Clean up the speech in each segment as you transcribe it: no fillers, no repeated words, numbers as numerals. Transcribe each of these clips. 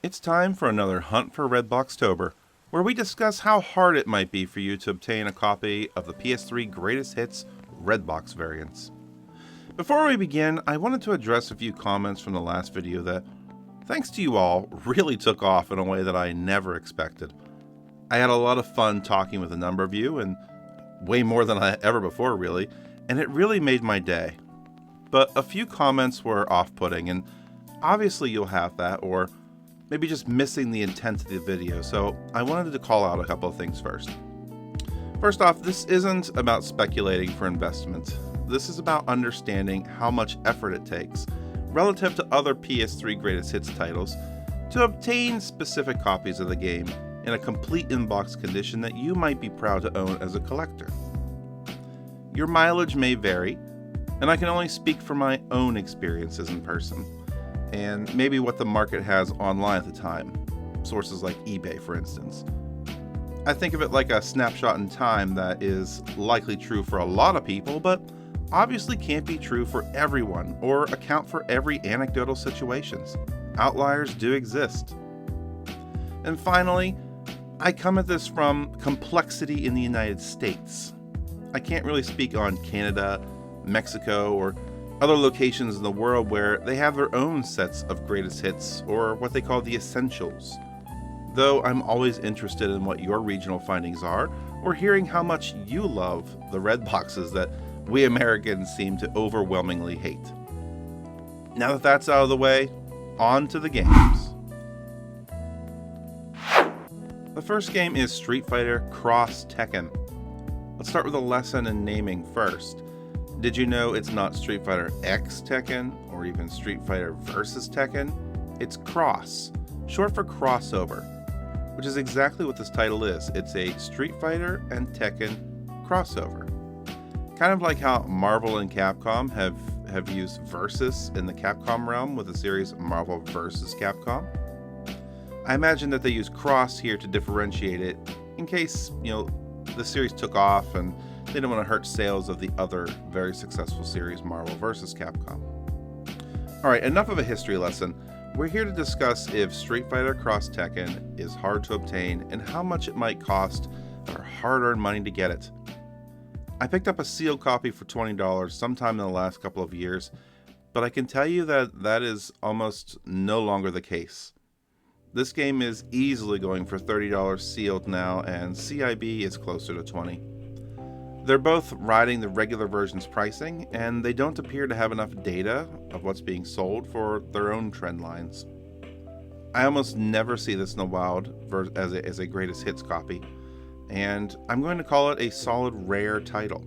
It's time for another Hunt for Redboxtober, where we discuss how hard it might be for you to obtain a copy of the PS3 Greatest Hits Redbox variants. Before we begin, I wanted to address a few comments from the last video that, thanks to you all, really took off in a way that I never expected. I had a lot of fun talking with a number of you, and way more than I ever before really, and it really made my day. But a few comments were off-putting, and obviously you'll have that, or maybe just missing the intent of the video, so I wanted to call out a couple of things first. First off, this isn't about speculating for investment. This is about understanding how much effort it takes, relative to other PS3 Greatest Hits titles, to obtain specific copies of the game in a complete in-box condition that you might be proud to own as a collector. Your mileage may vary, and I can only speak from my own experiences in person, and maybe what the market has online at the time, sources like eBay for instance. I think of it like a snapshot in time that is likely true for a lot of people, but obviously can't be true for everyone or account for every anecdotal situations. Outliers do exist. And finally, I come at this from complexity in the United States. I can't really speak on Canada, Mexico, or other locations in the world where they have their own sets of greatest hits, or what they call the essentials. Though I'm always interested in what your regional findings are, or hearing how much you love the red boxes that we Americans seem to overwhelmingly hate. Now that that's out of the way, on to the games. The first game is Street Fighter X Tekken. Let's start with a lesson in naming first. Did you know it's not Street Fighter X Tekken, or even Street Fighter vs. Tekken? It's Cross, short for crossover, which is exactly what this title is. It's a Street Fighter and Tekken crossover. Kind of like how Marvel and Capcom have used Versus in the Capcom realm with the series Marvel vs. Capcom. I imagine that they use Cross here to differentiate it in case, the series took off and they don't want to hurt sales of the other very successful series Marvel vs. Capcom. Alright, enough of a history lesson. We're here to discuss if Street Fighter X Tekken is hard to obtain and how much it might cost our hard-earned money to get it. I picked up a sealed copy for $20 sometime in the last couple of years, but I can tell you that is almost no longer the case. This game is easily going for $30 sealed now, and CIB is closer to $20. They're both riding the regular version's pricing, and they don't appear to have enough data of what's being sold for their own trend lines. I almost never see this in the wild as a greatest hits copy, and I'm going to call it a solid rare title.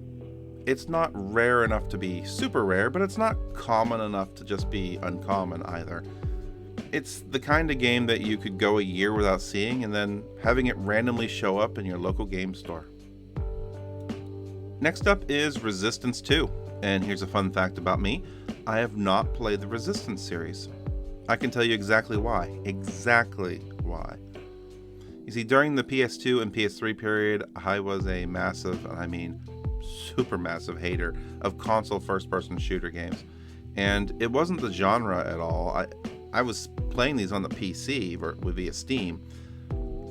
It's not rare enough to be super rare, but it's not common enough to just be uncommon either. It's the kind of game that you could go a year without seeing and then having it randomly show up in your local game store. Next up is Resistance 2, and here's a fun fact about me. I have not played the Resistance series. I can tell you exactly why. You see, during the PS2 and PS3 period, I was a massive, and I mean super massive hater of console first-person shooter games. And it wasn't the genre at all. I was playing these on the PC via Steam.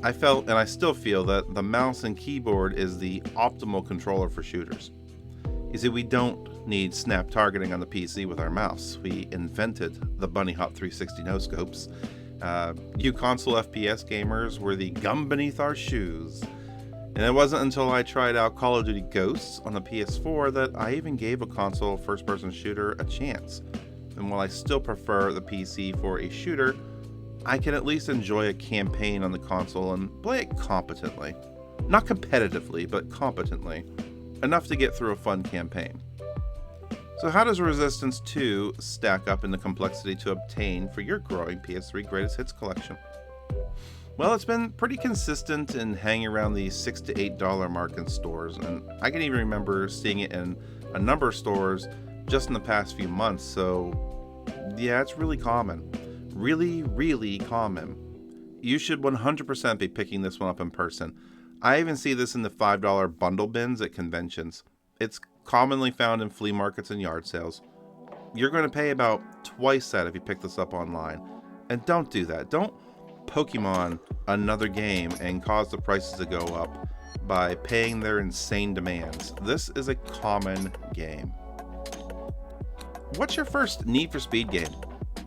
I felt, and I still feel, that the mouse and keyboard is the optimal controller for shooters. You see, we don't need snap targeting on the PC with our mouse. We invented the Bunny Hop 360 no-scopes. You console FPS gamers were the gum beneath our shoes. And it wasn't until I tried out Call of Duty Ghosts on the PS4 that I even gave a console first-person shooter a chance. And while I still prefer the PC for a shooter, I can at least enjoy a campaign on the console and play it competently. Not competitively, but competently. Enough to get through a fun campaign. So how does Resistance 2 stack up in the complexity to obtain for your growing PS3 Greatest Hits collection? Well, it's been pretty consistent in hanging around the $6 to $8 mark in stores, and I can even remember seeing it in a number of stores just in the past few months, so yeah, it's really common. Really common. You should 100% be picking this one up in person. I even see this in the $5 bundle bins at conventions. It's commonly found in flea markets and yard sales. You're going to pay about twice that if you pick this up online. And don't do that. Don't Pokemon another game and cause the prices to go up by paying their insane demands. This is a common game. What's your first Need for Speed game?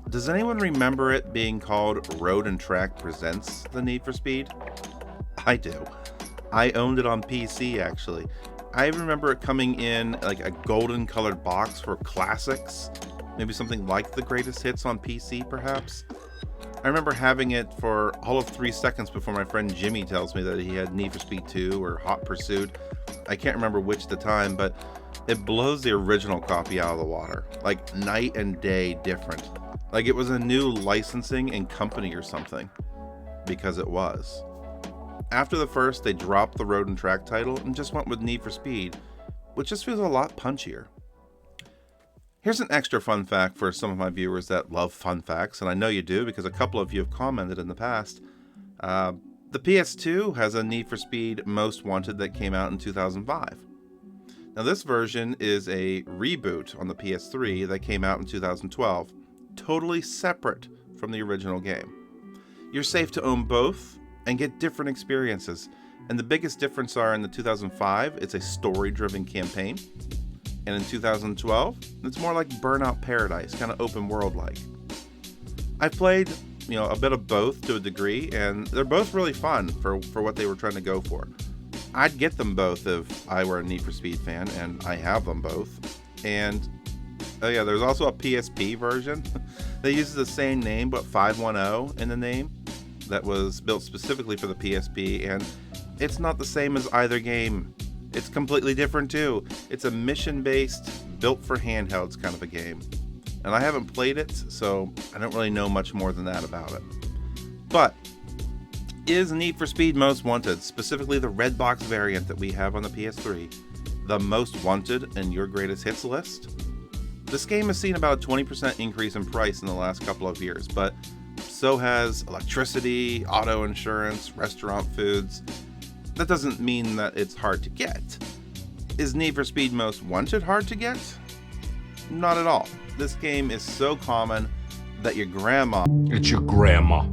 Does anyone remember it being called Road and Track Presents the Need for Speed? I do. I owned it on PC actually. I remember it coming in like a golden colored box for classics, maybe something like the Greatest Hits on PC perhaps. I remember having it for all of 3 seconds before my friend Jimmy tells me that he had Need for Speed 2 or Hot Pursuit. I can't remember which at the time, but it blows the original copy out of the water. Like night and day different. Like it was a new licensing and company or something. Because it was. After the first, they dropped the Road and Track title and just went with Need for Speed, which just feels a lot punchier. Here's an extra fun fact for some of my viewers that love fun facts, and I know you do because a couple of you have commented in the past. The PS2 has a Need for Speed Most Wanted that came out in 2005. Now this version is a reboot on the PS3 that came out in 2012, totally separate from the original game. You're safe to own both and get different experiences, and the biggest difference are in the 2005, it's a story-driven campaign. And in 2012, it's more like Burnout Paradise, kind of open world like. I've played, a bit of both to a degree, and they're both really fun for what they were trying to go for. I'd get them both if I were a Need for Speed fan, and I have them both. And there's also a PSP version that uses the same name but 510 in the name that was built specifically for the PSP, and it's not the same as either game. It's completely different too. It's a mission-based, built for handhelds kind of a game. And I haven't played it, so I don't really know much more than that about it. But is Need for Speed Most Wanted, specifically the red box variant that we have on the PS3, the most wanted in your greatest hits list? This game has seen about a 20% increase in price in the last couple of years, but so has electricity, auto insurance, restaurant foods. That doesn't mean that it's hard to get. Is Need for Speed Most Wanted hard to get? Not at all. This game is so common that your grandma... It's your grandma.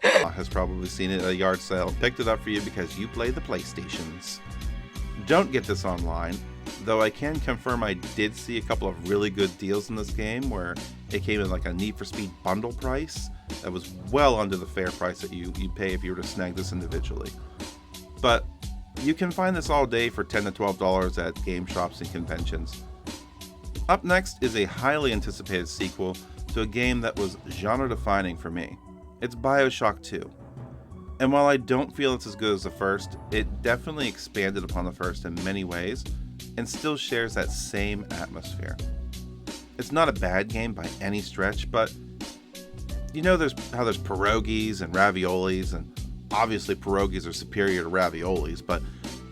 ...has probably seen it at a yard sale and picked it up for you because you play the PlayStations. Don't get this online, though I can confirm I did see a couple of really good deals in this game where it came in like a Need for Speed bundle price that was well under the fair price that you'd pay if you were to snag this individually. But you can find this all day for $10 to $12 at game shops and conventions. Up next is a highly anticipated sequel to a game that was genre-defining for me. It's Bioshock 2. And while I don't feel it's as good as the first, it definitely expanded upon the first in many ways and still shares that same atmosphere. It's not a bad game by any stretch, but there's pierogies and raviolis, and obviously pierogies are superior to raviolis, but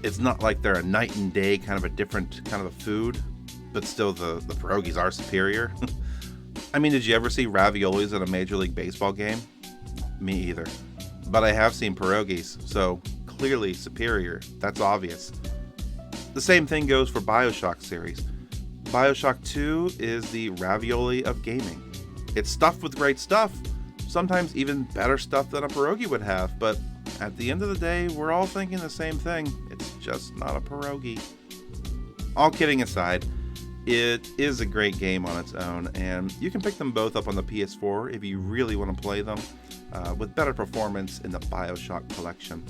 it's not like they're a night and day kind of a different kind of a food, but still the pierogies are superior. I mean, did you ever see raviolis at a Major League Baseball game? Me either. But I have seen pierogies, so clearly superior. That's obvious. The same thing goes for Bioshock series. Bioshock 2 is the ravioli of gaming. It's stuffed with great stuff, sometimes even better stuff than a pierogi would have, but at the end of the day, we're all thinking the same thing. It's just not a pierogi. All kidding aside, it is a great game on its own, and you can pick them both up on the PS4 if you really want to play them, with better performance in the Bioshock collection.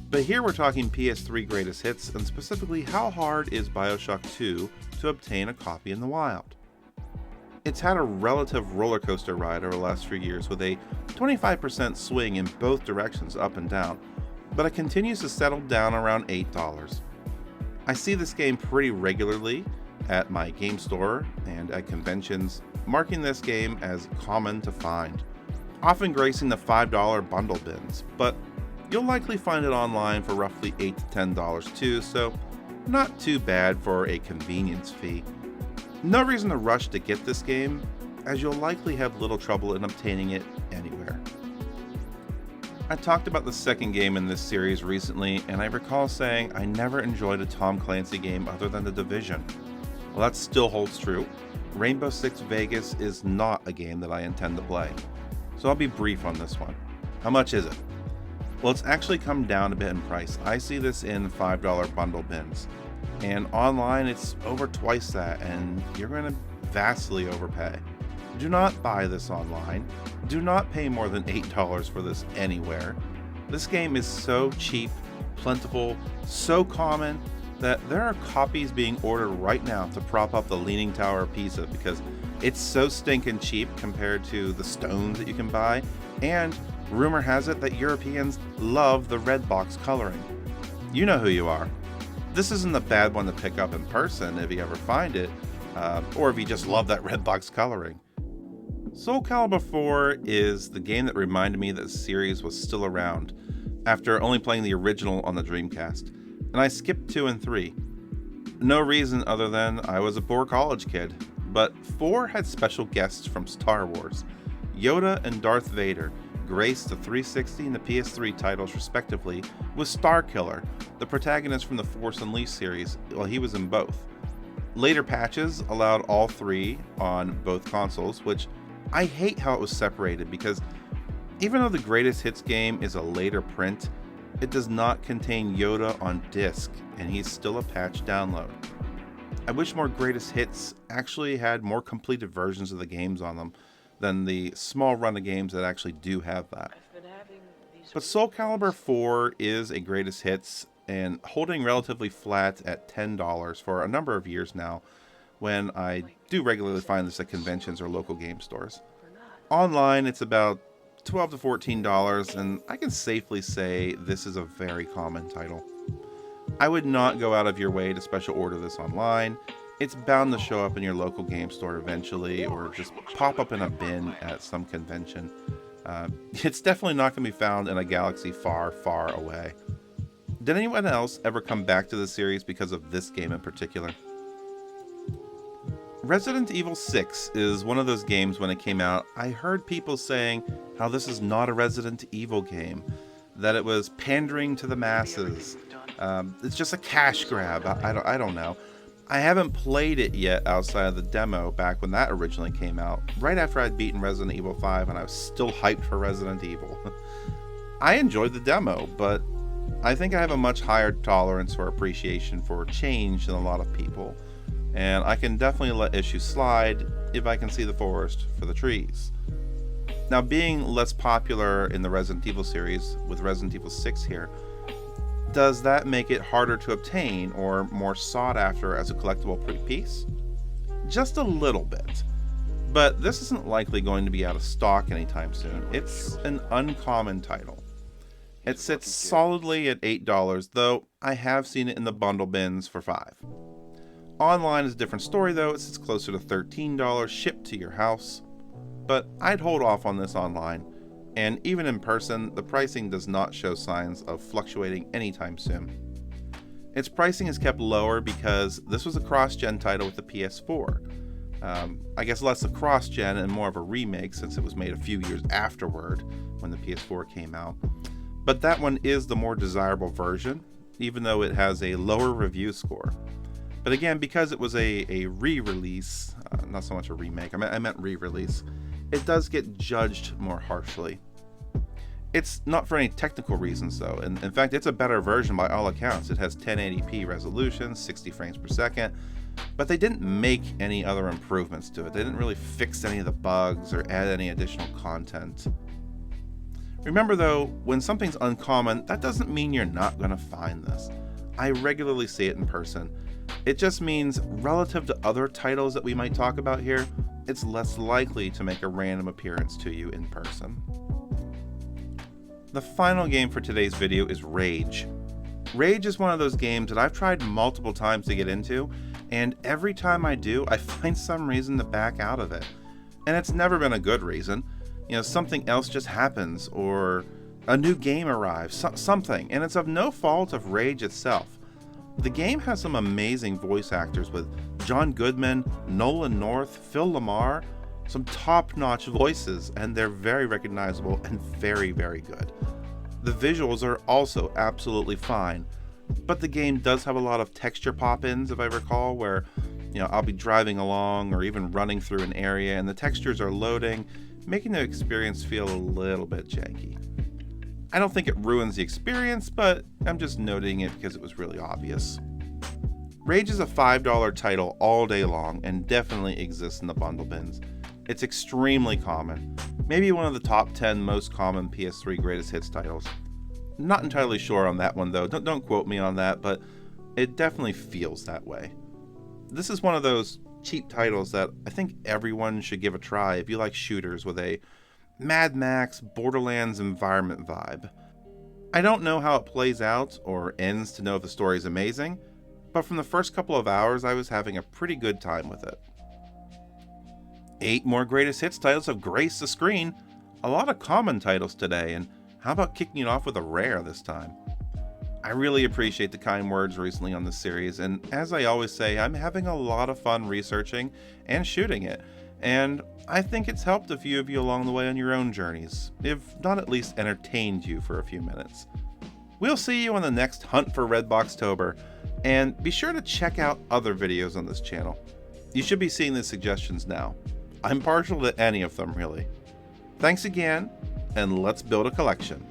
But here we're talking PS3 Greatest Hits, and specifically how hard is Bioshock 2 to obtain a copy in the wild? It's had a relative roller coaster ride over the last few years with a 25% swing in both directions up and down, but it continues to settle down around $8. I see this game pretty regularly at my game store and at conventions, marking this game as common to find, often gracing the $5 bundle bins, but you'll likely find it online for roughly $8 to $10 too, so not too bad for a convenience fee. No reason to rush to get this game, as you'll likely have little trouble in obtaining it anywhere. I talked about the second game in this series recently, and I recall saying I never enjoyed a Tom Clancy game other than The Division. Well, that still holds true. Rainbow Six Vegas is not a game that I intend to play. so I'll be brief on this one. How much is it? Well, it's actually come down a bit in price. I see this in $5 bundle bins, and online it's over twice that, and you're going to vastly overpay. Do not buy this online. Do not pay more than $8 for this anywhere. This game is so cheap, plentiful, so common that there are copies being ordered right now to prop up the Leaning Tower of Pisa because it's so stinking cheap compared to the stones that you can buy, and rumor has it that Europeans love the red box coloring. You know who you are. This isn't a bad one to pick up in person if you ever find it, or if you just love that red box coloring. Soulcalibur IV is the game that reminded me that the series was still around after only playing the original on the Dreamcast, and I skipped 2 and 3. No reason other than I was a poor college kid, but 4 had special guests from Star Wars. Yoda and Darth Vader graced the 360 and the PS3 titles respectively with Starkiller, the protagonist from the Force Unleashed series, while he was in both. Later patches allowed all 3 on both consoles, which I hate how it was separated because even though the Greatest Hits game is a later print, it does not contain Yoda on disc, and he's still a patch download. I wish more Greatest Hits actually had more completed versions of the games on them than the small run of games that actually do have that. But Soulcalibur IV is a Greatest Hits and holding relatively flat at $10 for a number of years now, when I do regularly find this at conventions or local game stores. Online, it's about $12 to $14, and I can safely say this is a very common title. I would not go out of your way to special order this online. It's bound to show up in your local game store eventually, or just pop up in a bin at some convention. It's definitely not going to be found in a galaxy far, far away. Did anyone else ever come back to the series because of this game in particular? Resident Evil 6 is one of those games when it came out, I heard people saying how this is not a Resident Evil game, that it was pandering to the masses. It's just a cash grab. I don't know. I haven't played it yet outside of the demo back when that originally came out, right after I'd beaten Resident Evil 5 and I was still hyped for Resident Evil. I enjoyed the demo, but I think I have a much higher tolerance or appreciation for change than a lot of people. And I can definitely let issues slide if I can see the forest for the trees. Now, being less popular in the Resident Evil series with Resident Evil 6 here, does that make it harder to obtain or more sought after as a collectible piece? Just a little bit. But this isn't likely going to be out of stock anytime soon. It's an uncommon title. It sits solidly at $8, though I have seen it in the bundle bins for $5. Online is a different story though, it sits closer to $13 shipped to your house. But I'd hold off on this online, and even in person, the pricing does not show signs of fluctuating anytime soon. Its pricing is kept lower because this was a cross-gen title with the PS4. I guess less a cross-gen and more of a remake since it was made a few years afterward when the PS4 came out. But that one is the more desirable version, even though it has a lower review score. But again, because it was a re-release, not so much a remake, I meant re-release, it does get judged more harshly. It's not for any technical reasons though, and in fact it's a better version by all accounts. It has 1080p resolution, 60 frames per second, but they didn't make any other improvements to it. They didn't really fix any of the bugs or add any additional content. Remember though, when something's uncommon, that doesn't mean you're not going to find this. I regularly see it in person. It just means, relative to other titles that we might talk about here, it's less likely to make a random appearance to you in person. The final game for today's video is Rage. Rage is one of those games that I've tried multiple times to get into, and every time I do, I find some reason to back out of it. And it's never been a good reason. You know, something else just happens, or a new game arrives, something, and it's of no fault of Rage itself. The game has some amazing voice actors with John Goodman, Nolan North, Phil Lamar, some top-notch voices, and they're very recognizable and very, very good. The visuals are also absolutely fine, but the game does have a lot of texture pop-ins, if I recall, where I'll be driving along or even running through an area and the textures are loading making the experience feel a little bit janky. I don't think it ruins the experience, but I'm just noting it because it was really obvious. Rage is a $5 title all day long and definitely exists in the bundle bins. It's extremely common, maybe one of the top 10 most common PS3 Greatest Hits titles. Not entirely sure on that one though, don't quote me on that, but it definitely feels that way. This is one of those cheap titles that I think everyone should give a try if you like shooters with a Mad Max, Borderlands environment vibe. I don't know how it plays out or ends to know if the story is amazing, but from the first couple of hours I was having a pretty good time with it. 8 more Greatest Hits titles have graced the screen, a lot of common titles today, and how about kicking it off with a rare this time? I really appreciate the kind words recently on this series, and as I always say, I'm having a lot of fun researching and shooting it, and I think it's helped a few of you along the way on your own journeys, if not at least entertained you for a few minutes. We'll see you on the next Hunt for Redboxtober, and be sure to check out other videos on this channel. You should be seeing the suggestions now. I'm partial to any of them, really. Thanks again, and let's build a collection.